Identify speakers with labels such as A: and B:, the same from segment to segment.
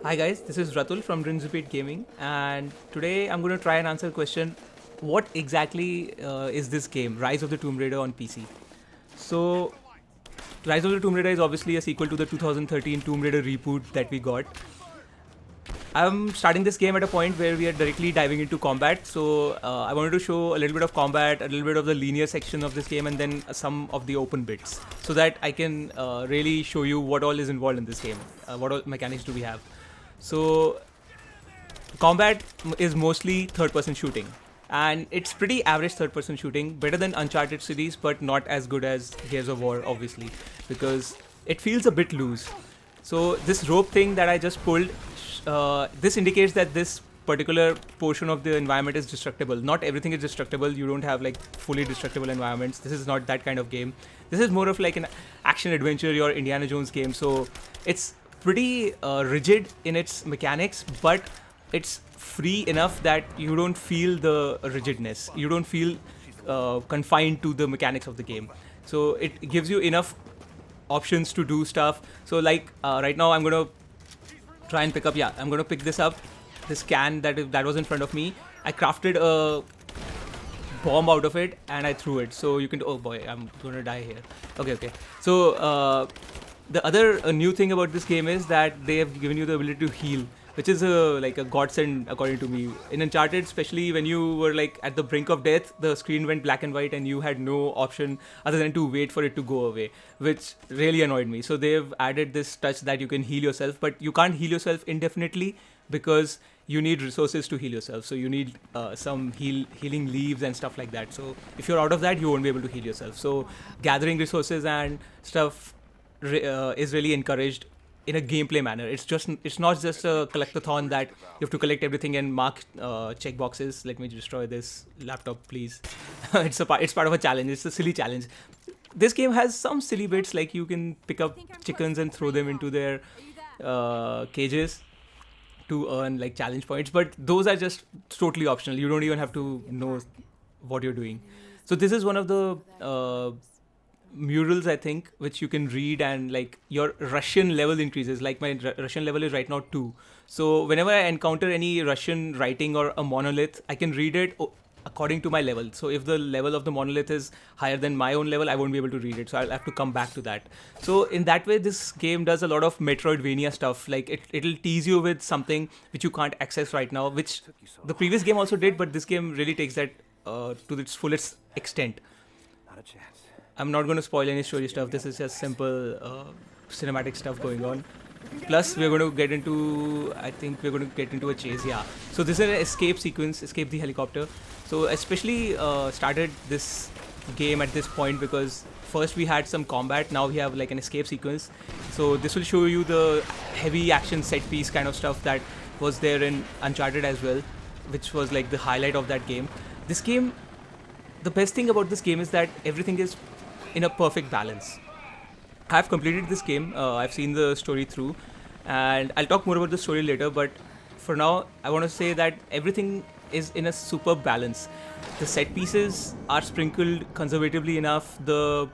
A: Hi guys, this is Ratul from Rinzupit Gaming, and today I'm going to try and answer the question: what exactly is this game, Rise of the Tomb Raider on PC? So, Rise of the Tomb Raider is obviously a sequel to the 2013 Tomb Raider reboot that we got. I'm starting this game at a point where we are directly diving into combat, so I wanted to show a little bit of combat, a little bit of the linear section of this game, and then some of the open bits, so that I can really show you what all is involved in this game, what all mechanics do we have. So, combat is mostly third person shooting, and it's pretty average third person shooting, better than Uncharted series, but not as good as Gears of War, obviously, because it feels a bit loose. So, this rope thing that I just pulled, this indicates that this particular portion of the environment is destructible. Not everything is destructible. You don't have like fully destructible environments. This is not that kind of game. This is more of like an action adventure or Indiana Jones game. So it's pretty rigid in its mechanics, but it's free enough that you don't feel the rigidness. You don't feel confined to the mechanics of the game. So it gives you enough options to do stuff. So like right now I'm gonna try and pick up. Yeah, I'm gonna pick this up. This can that was in front of me. I crafted a bomb out of it and I threw it. So you can. Oh boy, I'm gonna die here. Okay. So the other new thing about this game is that they have given you the ability to heal, which is like a godsend according to me. In Uncharted, especially when you were like at the brink of death, the screen went black and white and you had no option other than to wait for it to go away, which really annoyed me. So they've added this touch that you can heal yourself, but you can't heal yourself indefinitely because you need resources to heal yourself. So you need some healing leaves and stuff like that. So if you're out of that, you won't be able to heal yourself. So gathering resources and stuff is really encouraged in a gameplay manner. It's not just a collectathon that you have to collect everything and mark check boxes. Let me destroy this laptop, please. It's part of a challenge. It's a silly challenge. This game has some silly bits, like you can pick up chickens and throw them into their cages to earn like challenge points, but those are just totally optional. You don't even have to know what you're doing. So this is one of the murals, I think, which you can read, and like your Russian level increases. Like my Russian level is right now 2. So whenever I encounter any Russian writing or a monolith, I can read it according to my level. So if the level of the monolith is higher than my own level, I won't be able to read it. So I'll have to come back to that. So in that way, this game does a lot of Metroidvania stuff. Like it'll tease you with something which you can't access right now, which the previous game also did, but this game really takes that to its fullest extent.
B: Not a chance.
A: I'm not going to spoil any story stuff. This is just simple cinematic stuff going on. Plus, we're going to get into, I think we're going to get into a chase, yeah. So this is an escape sequence, escape the helicopter. So especially started this game at this point because first we had some combat, now we have like an escape sequence. So this will show you the heavy action set piece kind of stuff that was there in Uncharted as well, which was like the highlight of that game. This game, the best thing about this game is that everything is in a perfect balance. I've completed this game. I've seen the story through, and I'll talk more about the story later. But for now, I want to say that everything is in a superb balance. The set pieces are sprinkled conservatively enough. The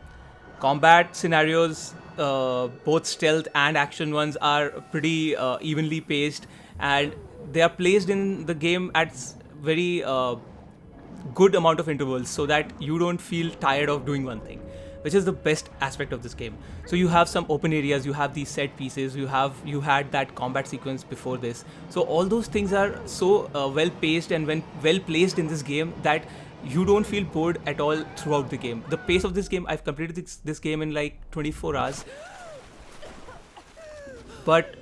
A: combat scenarios, both stealth and action ones, are pretty evenly paced, and they are placed in the game at very good amount of intervals so that you don't feel tired of doing one thing, which is the best aspect of this game. So you have some open areas, you have these set pieces, you had that combat sequence before this. So all those things are so well paced and well placed in this game that you don't feel bored at all throughout the game. The pace of this game, I've completed this game in like 24 hours. But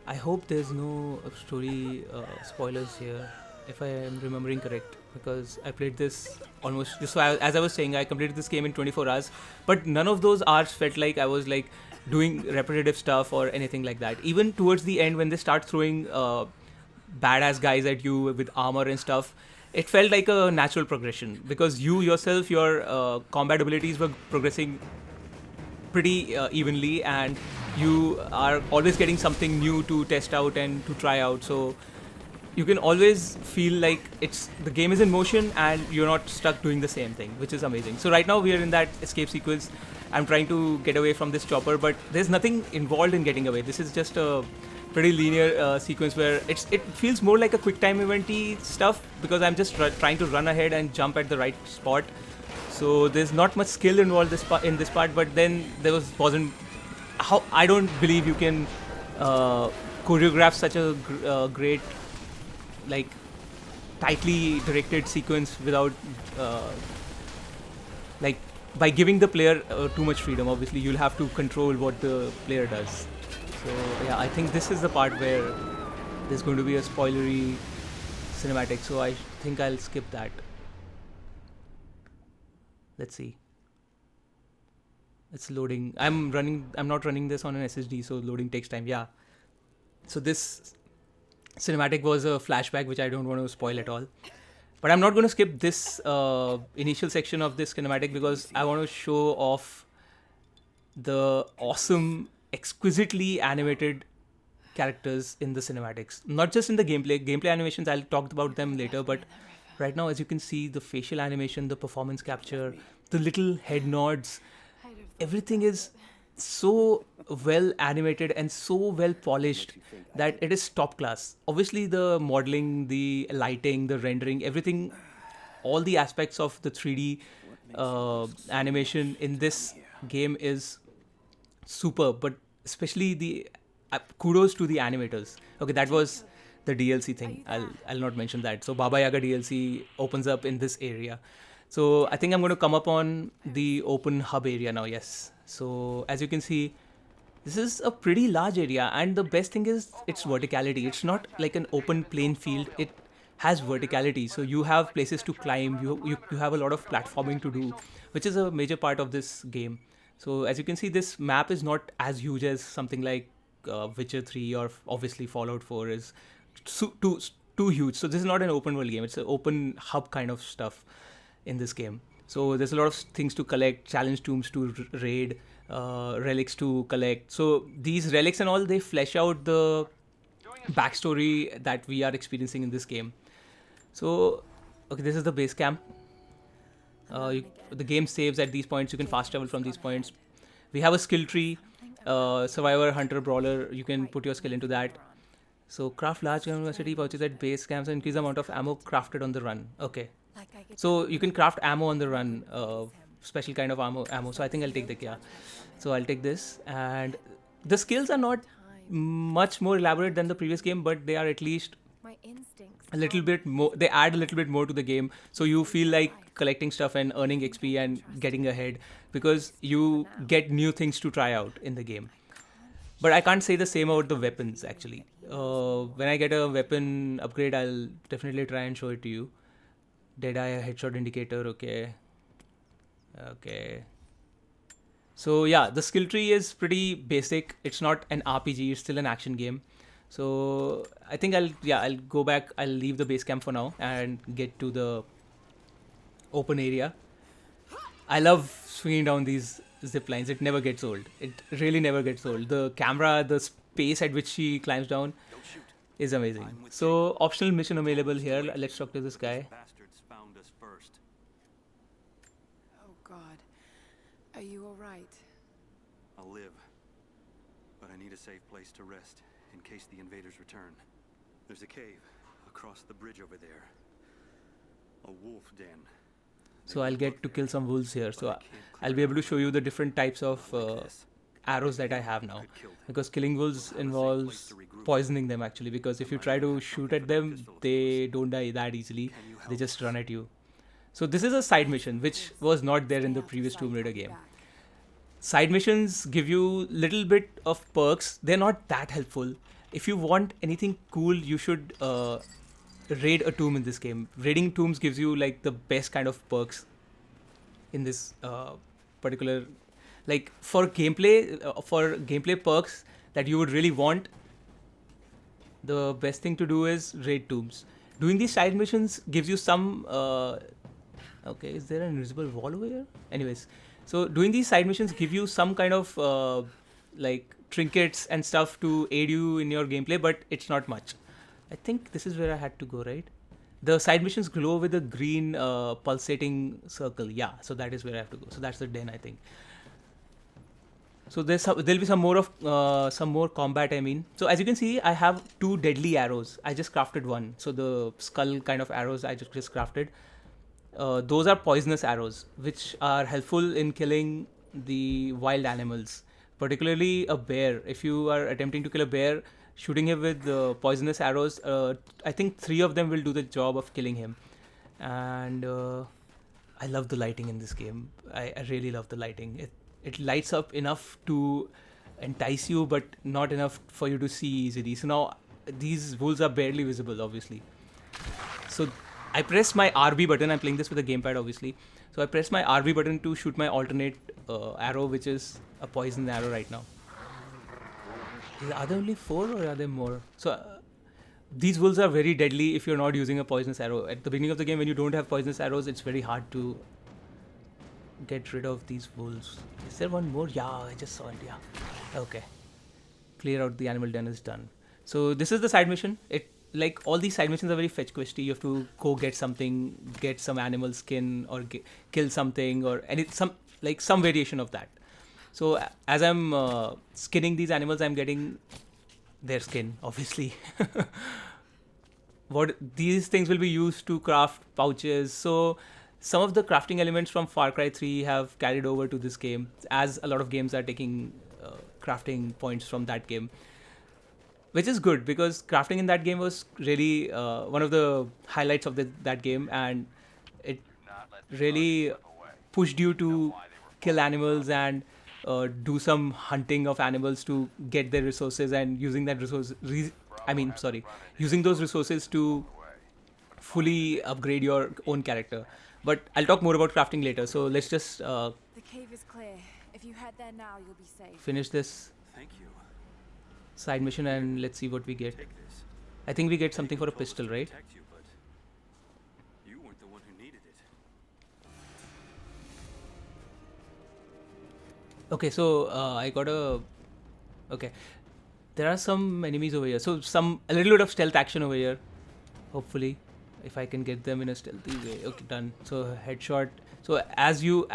A: I hope there's no story spoilers here, if I am remembering correct, because I played this almost. So as I was saying, I completed this game in 24 hours, but none of those hours felt like I was like doing repetitive stuff or anything like that. Even towards the end, when they start throwing badass guys at you with armor and stuff, it felt like a natural progression because you yourself, your combat abilities were progressing pretty evenly, and you are always getting something new to test out and to try out. So you can always feel like it's the game is in motion and you're not stuck doing the same thing, which is amazing. So right now we are in that escape sequence. I'm trying to get away from this chopper, but there's nothing involved in getting away. This is just a pretty linear sequence where it feels more like a quick time eventy stuff because I'm just trying to run ahead and jump at the right spot. So there's not much skill involved in this part, but then wasn't how I don't believe you can choreograph such a great, like, tightly directed sequence without like, by giving the player too much freedom. Obviously you'll have to control what the player does. So yeah, I think this is the part where there's going to be a spoilery cinematic, so I think I'll skip that. Let's see. It's loading. I'm not running this on an SSD, so loading takes time. Yeah. So this cinematic was a flashback, which I don't want to spoil at all. But I'm not going to skip this initial section of this cinematic because I want to show off the awesome, exquisitely animated characters in the cinematics. Not just in the gameplay. Gameplay animations, I'll talk about them later, but right now, as you can see, the facial animation, the performance capture, the little head nods, everything is so well animated and so well polished that it is top class. Obviously, the modeling, the lighting, the rendering, everything, all the aspects of the 3D animation in this game is superb, but especially the kudos to the animators. Okay, that was the DLC thing. I'll not mention that. So Baba Yaga DLC opens up in this area. So I think I'm going to come up on the open hub area now. Yes. So as you can see, this is a pretty large area, and the best thing is its verticality. It's not like an open plain field. It has verticality, so you have places to climb. You have a lot of platforming to do, which is a major part of this game. So as you can see, this map is not as huge as something like Witcher 3 or obviously Fallout 4 is too huge. So this is not an open world game. It's an open hub kind of stuff in this game. So there's a lot of things to collect, challenge tombs to raid, relics to collect. So these relics and all, they flesh out the backstory that we are experiencing in this game. So, okay, this is the base camp. The game saves at these points. You can fast travel from these points. We have a skill tree, survivor, hunter, brawler. You can put your skill into that. So craft large capacity pouches at base camps and increase the amount of ammo crafted on the run. Okay. So you can craft ammo on the run, special kind of ammo. So I think I'll take the, yeah. So I'll take this, and the skills are not much more elaborate than the previous game, but they are at least a little bit more. They add a little bit more to the game, so you feel like collecting stuff and earning XP and getting ahead because you get new things to try out in the game. But I can't say the same about the weapons actually. When I get a weapon upgrade, I'll definitely try and show it to you. Deadeye headshot indicator, okay. So yeah, the skill tree is pretty basic. It's not an RPG, it's still an action game. So I think I'll go back, I'll leave the base camp for now and get to the open area. I love swinging down these zip lines. It never gets old. It really never gets old. The camera, the pace at which she climbs down is amazing. So optional mission available here. Let's talk to this guy.
B: Are you alright?
C: I'll live, but I need a safe place to rest in case the invaders return. There's a cave across the bridge over there. A wolf den.
A: So I'll get to kill some wolves here. So I'll be able to show you the different types of arrows that I have now. Because killing wolves involves poisoning them actually. Because if you try to shoot at them, they don't die that easily. They just run at you. So this is a side mission, which was not there in the previous Tomb Raider game. Side missions give you little bit of perks. They're not that helpful. If you want anything cool, you should raid a tomb in this game. Raiding tombs gives you like the best kind of perks in this particular, like for gameplay perks that you would really want. The best thing to do is raid tombs. Doing these side missions gives you some okay, is there an invisible wall over here? Anyways, so doing these side missions give you some kind of like trinkets and stuff to aid you in your gameplay, but it's not much. I think this is where I had to go, right? The side missions glow with a green pulsating circle. Yeah, so that is where I have to go. So that's the den, I think. So there'll be some more combat. I mean, so as you can see, I have 2 deadly arrows. I just crafted one. So the skull kind of arrows I just crafted. Those are poisonous arrows, which are helpful in killing the wild animals, particularly a bear. If you are attempting to kill a bear, shooting him with poisonous arrows, I think 3 of them will do the job of killing him. And I love the lighting in this game. I really love the lighting. It lights up enough to entice you, but not enough for you to see easily. So now these wolves are barely visible, obviously. So I press my RB button. I'm playing this with a gamepad, obviously. So I press my RB button to shoot my alternate arrow, which is a poison arrow right now. Are there only 4 or are there more? So these wolves are very deadly if you're not using a poisonous arrow. At the beginning of the game, when you don't have poisonous arrows, it's very hard to get rid of these wolves. Is there one more? Yeah, I just saw it. Yeah. Okay. Clear out the animal den is done. So this is the side mission. It like all these side missions are very fetch questy. You have to go get something, get some animal skin, or kill something, or some variation of that. So as I'm skinning these animals, I'm getting their skin, obviously. What these things will be used to craft pouches. So some of the crafting elements from Far Cry 3 have carried over to this game, as a lot of games are taking crafting points from that game, which is good because crafting in that game was really one of the highlights of that game, and it really pushed you to kill animals and do some hunting of animals to get their resources, and using those resources to fully upgrade your own character. But I'll talk more about crafting later. So let's just
B: The cave is clear. If you head there now, you'll be safe.
A: finish this
C: Thank you.
A: side mission and let's see what we get.
C: Take this.
A: I think we get something for a
C: Told us to
A: pistol, right?
C: protect you, but you weren't the one who needed it.
A: Okay, so I got a. Okay, there are some enemies over here. So a little bit of stealth action over here. Hopefully, if I can get them in a stealthy way. Okay, done. So headshot. So as you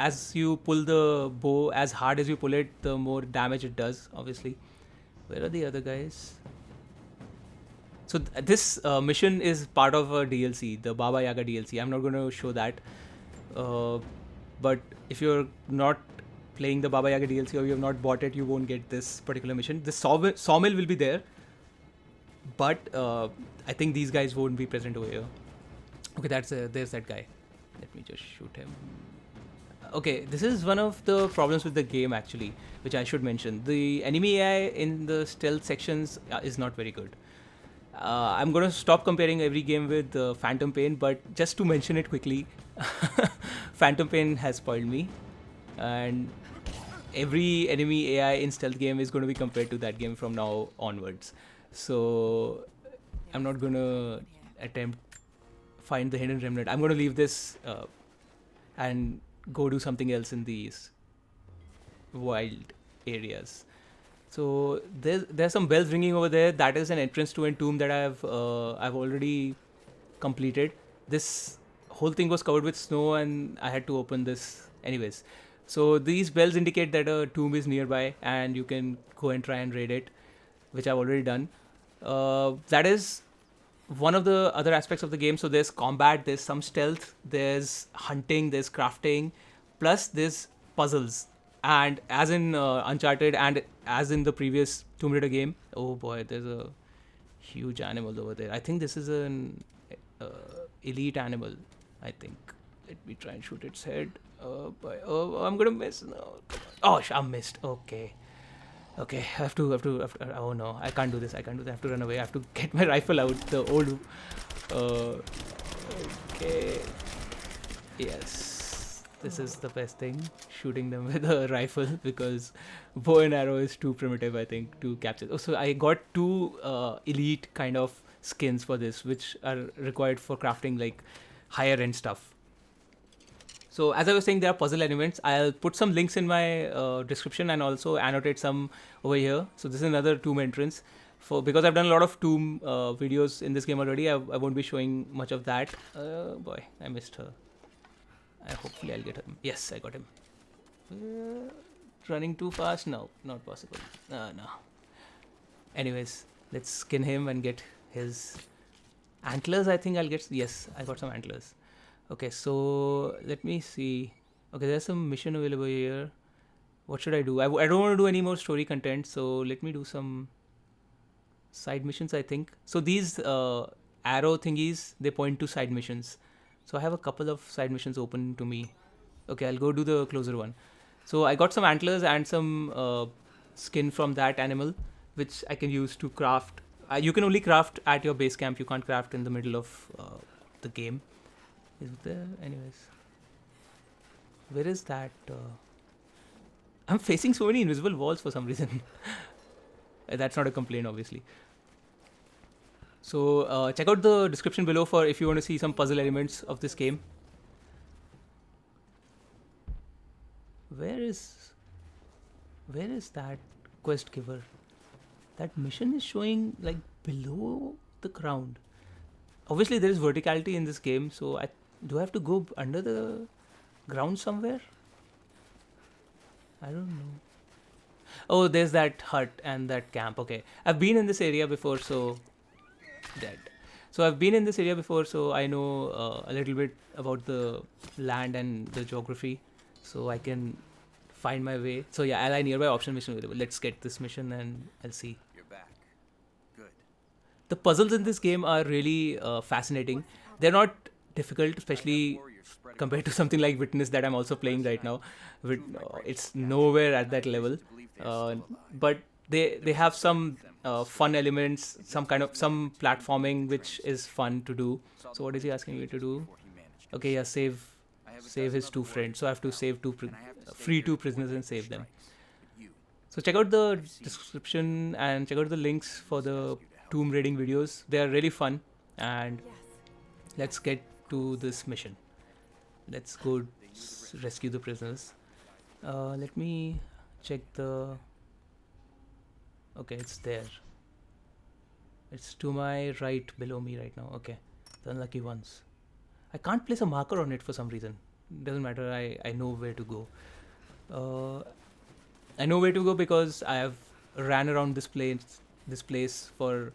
A: pull the bow, as hard as you pull it, the more damage it does. Obviously, where are the other guys? So this mission is part of a DLC, the Baba Yaga DLC. I'm not going to show that. But if you're not playing the Baba Yaga DLC or you have not bought it, you won't get this particular mission. The sawmill will be there, but I think these guys won't be present over here. Okay, there's that guy. Let me just shoot him. Okay, this is one of the problems with the game actually, which I should mention. The enemy AI in the stealth sections is not very good. I'm going to stop comparing every game with Phantom Pain, but just to mention it quickly, Phantom Pain has spoiled me, and every enemy AI in stealth game is going to be compared to that game from now onwards. So I'm not going to attempt find the hidden remnant. I'm going to leave this and go do something else in these wild areas. So there's some bells ringing over there. That is an entrance to a tomb that I've already completed. This whole thing was covered with snow, and I had to open this anyways. So these bells indicate that a tomb is nearby, and you can go and try and raid it, which I've already done. That is one of the other aspects of the game. So there's combat, there's some stealth, there's hunting, there's crafting, plus there's puzzles. And as in Uncharted and as in the previous Tomb Raider game, oh boy, there's a huge animal over there. I think this is an elite animal, I think. Let me try and shoot its head. Oh, I'm gonna miss. No, oh, I missed. Okay, I have to. Oh no, I can't do this. I have to run away. I have to get my rifle out. The old. Okay. Yes, this is the best thing. Shooting them with a rifle, because bow and arrow is too primitive, I think, to capture. Oh, so I got 2 elite kind of skins for this, which are required for crafting like higher end stuff. So as I was saying, there are puzzle elements. I'll put some links in my description and also annotate some over here. So this is another tomb entrance. Because I've done a lot of tomb videos in this game already, I won't be showing much of that. Boy, I missed her. Hopefully I'll get him. Yes, I got him. Running too fast? No, not possible. No. Anyways, let's skin him and get his antlers. I think I'll get. Yes, I got some antlers. Okay, so let me see. Okay, there's some mission available here. What should I do? I don't want to do any more story content, so let me do some side missions, I think. So these arrow thingies, they point to side missions. So I have a couple of side missions open to me. Okay, I'll go do the closer one. So I got some antlers and some skin from that animal, which I can use to craft. You can only craft at your base camp. You can't craft in the middle of the game. Is it there? Anyways. Where is that? I'm facing so many invisible walls for some reason. That's not a complaint, obviously. So check out the description below for if you want to see some puzzle elements of this game. Where is that quest giver? That mission is showing like below the ground. Obviously there is verticality in this game, so do I have to go under the ground somewhere? I don't know. Oh, there's that hut and that camp. Okay, I've been in this area before, so dead. So I've been in this area before, so I know a little bit about the land and the geography, so I can find my way. So yeah, ally nearby option mission available. Let's get this mission and I'll see.
C: You're back. Good.
A: The puzzles in this game are really fascinating. They're not difficult, especially compared to something like Witness that I'm also playing right now. It's nowhere at that level, but they have some fun elements, some platforming which is fun to do. So what is he asking me to do? Okay, yeah, save his two friends. So I have to save free two prisoners and save them. So check out the description and check out the links for the tomb raiding videos. They are really fun. And let's get to this mission. Let's go rescue the prisoners. Let me check the... Okay, it's there. It's to my right, below me right now. Okay, the unlucky ones. I can't place a marker on it for some reason. Doesn't matter, I know where to go. I know where to go because I have ran around this place for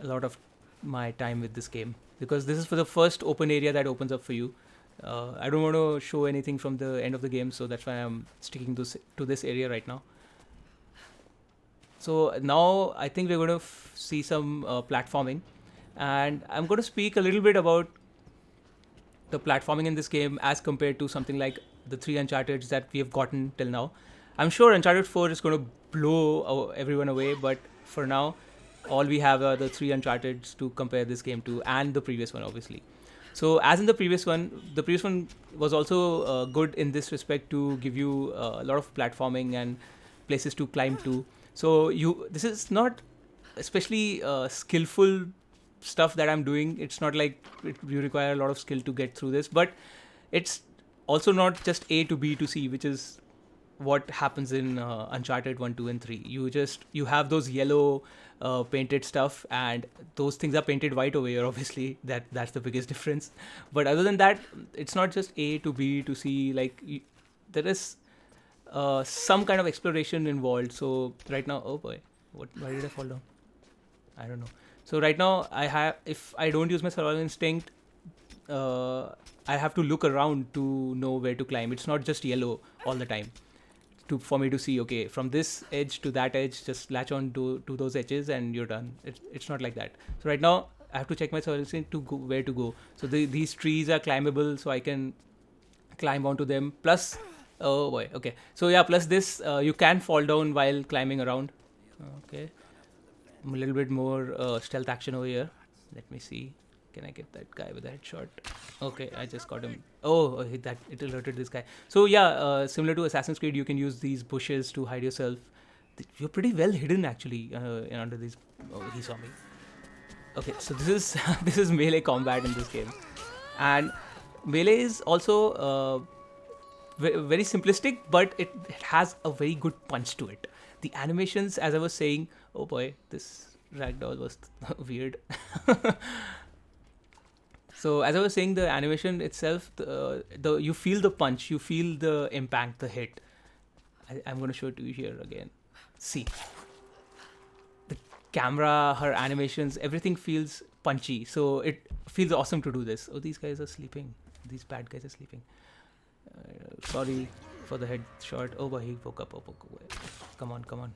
A: a lot of my time with this game. Because this is for the first open area that opens up for you. I don't want to show anything from the end of the game, so that's why I'm sticking to this area right now. So now I think we're going to see some platforming, and I'm going to speak a little bit about the platforming in this game as compared to something like the 3 Uncharted that we have gotten till now. I'm sure Uncharted 4 is going to blow everyone away, but for now, all we have are the 3 Uncharteds to compare this game to, and the previous one, obviously. So as in the previous one was also good in this respect to give you a lot of platforming and places to climb to. So this is not especially skillful stuff that I'm doing. It's not like you require a lot of skill to get through this, but it's also not just A to B to C, which is what happens in Uncharted 1, 2 and 3. You have those yellow painted stuff, and those things are painted white over here, obviously. That's the biggest difference. But other than that, it's not just A to B to C. Like there is some kind of exploration involved. So right now, oh boy, why did I fall down? I don't know. So right now, if I don't use my survival instinct, I have to look around to know where to climb. It's not just yellow all the time. For me to see, okay, from this edge to that edge, just latch on to those edges and you're done. It's not like that. So right now, I have to check my survival instinct to go where to go. So these trees are climbable, so I can climb onto them. Plus, oh boy, okay. So yeah, plus this, you can fall down while climbing around. Okay. A little bit more stealth action over here. Let me see. Can I get that guy with a headshot? Okay, I just got him. Oh, it alerted this guy. So yeah, similar to Assassin's Creed, you can use these bushes to hide yourself. You're pretty well hidden actually under these. Oh, he saw me. Okay, so this is this is melee combat in this game, and melee is also very simplistic, but it has a very good punch to it. The animations, as I was saying, oh boy, this ragdoll was weird. So as I was saying, the animation itself, the you feel the punch, you feel the impact, the hit. I'm going to show it to you here again. See, the camera, her animations, everything feels punchy. So it feels awesome to do this. Oh, these guys are sleeping. These bad guys are sleeping. Sorry for the headshot. Oh boy, he woke up. Come on, come on.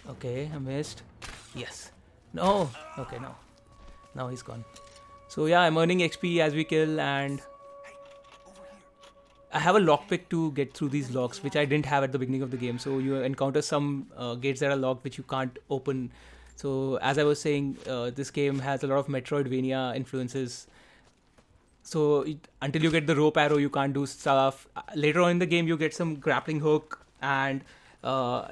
A: Okay, I missed. Yes. No. Okay, no. Now he's gone. So yeah, I'm earning XP as we kill, and I have a lockpick to get through these locks, which I didn't have at the beginning of the game. So you encounter some gates that are locked, which you can't open. So as I was saying, this game has a lot of Metroidvania influences. So until you get the rope arrow, you can't do stuff. Later on in the game, you get some grappling hook and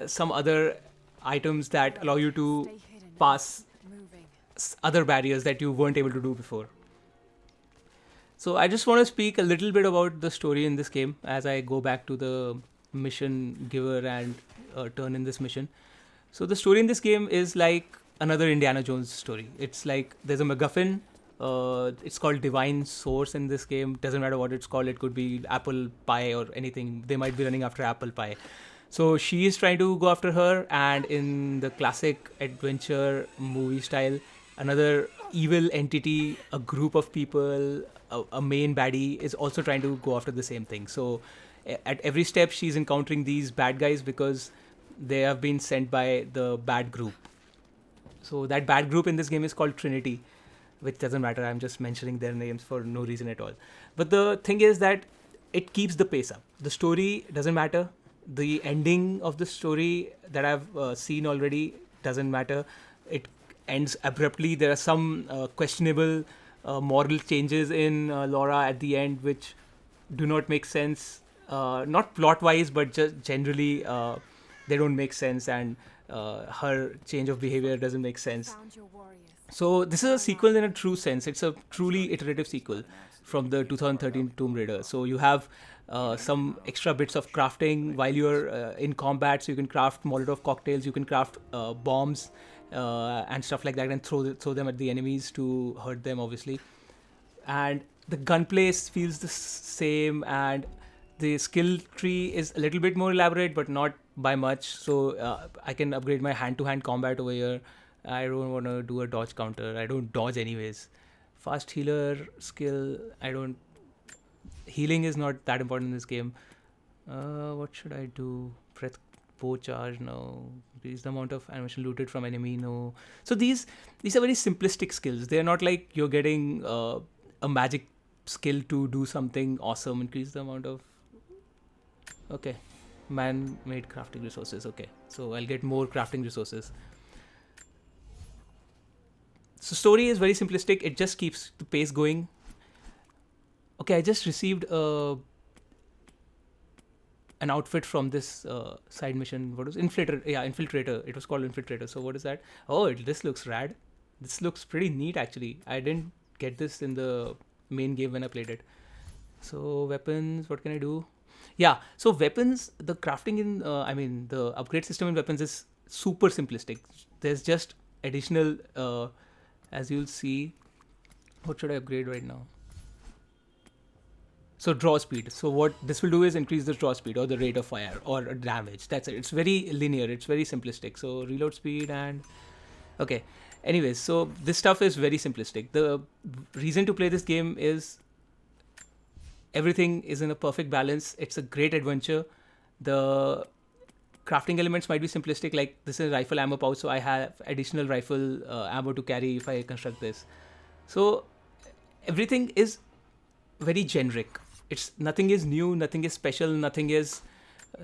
A: some other items that allow you to
B: Stay hidden.
A: pass
B: Moving.
A: other barriers that you weren't able to do before. So I just want to speak a little bit about the story in this game as I go back to the mission giver and turn in this mission. So the story in this game is like another Indiana Jones story. It's like there's a MacGuffin. It's called Divine Source in this game. Doesn't matter what it's called. It could be apple pie or anything. They might be running after apple pie. So she is trying to go after her, and in the classic adventure movie style, another evil entity, a group of people, a main baddie is also trying to go after the same thing. So at every step, she's encountering these bad guys because they have been sent by the bad group. So that bad group in this game is called Trinity, which doesn't matter. I'm just mentioning their names for no reason at all. But the thing is that it keeps the pace up. The story doesn't matter. The ending of the story that I've seen already doesn't matter. It ends abruptly. There are some questionable moral changes in Laura at the end, which do not make sense. Not plot-wise, but just generally, they don't make sense, and her change of behavior doesn't make sense.
B: Found your warriors.
A: So this is a sequel in a true sense. It's a truly iterative sequel from the 2013 Tomb Raider. So you have some extra bits of crafting while you're in combat. So you can craft Molotov cocktails, you can craft bombs and stuff like that, and throw them at the enemies to hurt them, obviously. And the gunplay feels the same, and the skill tree is a little bit more elaborate, but not by much. So I can upgrade my hand-to-hand combat over here. I don't want to do a dodge counter. I don't dodge anyways. Fast healer skill. Healing is not that important in this game. What should I do? Breath bow charge. No. Increase the amount of animation looted from enemy. No. So these are very simplistic skills. They are not like you're getting a magic skill to do something awesome. Increase the amount of. Okay. Man-made crafting resources. Okay. So I'll get more crafting resources. So story is very simplistic. It just keeps the pace going. Okay, I just received an outfit from this side mission. What was Infiltrator? Yeah, Infiltrator. It was called Infiltrator. So what is that? Oh, this looks rad. This looks pretty neat actually. I didn't get this in the main game when I played it. So weapons, what can I do? Yeah, so weapons, the crafting in, the upgrade system in weapons is super simplistic. There's just additional, as you'll see, what should I upgrade right now? So draw speed. So what this will do is increase the draw speed or the rate of fire or damage. That's it. It's very linear. It's very simplistic. So reload speed and, okay. Anyways, so this stuff is very simplistic. The reason to play this game is everything is in a perfect balance. It's a great adventure. The crafting elements might be simplistic, like this is rifle ammo pouch, so I have additional rifle ammo to carry if I construct this. So everything is very generic. Nothing is new, nothing is special, nothing is.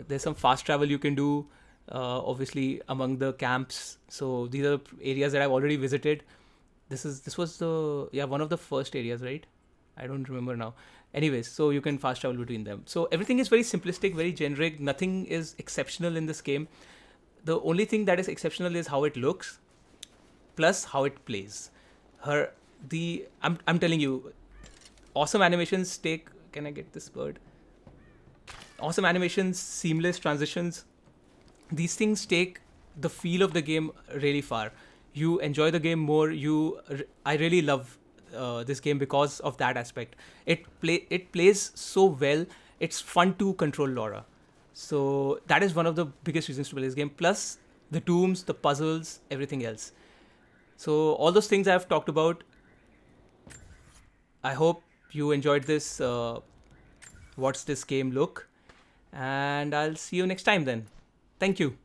A: There's some fast travel you can do, obviously among the camps. So these are areas that I've already visited. This was one of the first areas, right? I don't remember now. Anyways, so you can fast travel between them. So everything is very simplistic, very generic. Nothing is exceptional in this game. The only thing that is exceptional is how it looks, plus how it plays. I'm telling you, awesome animations take. Can I get this bird? Awesome animations, seamless transitions. These things take the feel of the game really far. You enjoy the game more. I really love this game because of that aspect. It plays so well. It's fun to control Laura. So that is one of the biggest reasons to play this game. Plus the tombs, the puzzles, everything else. So all those things I've talked about. I hope you enjoyed this. What's this game look? And I'll see you next time then. Thank you.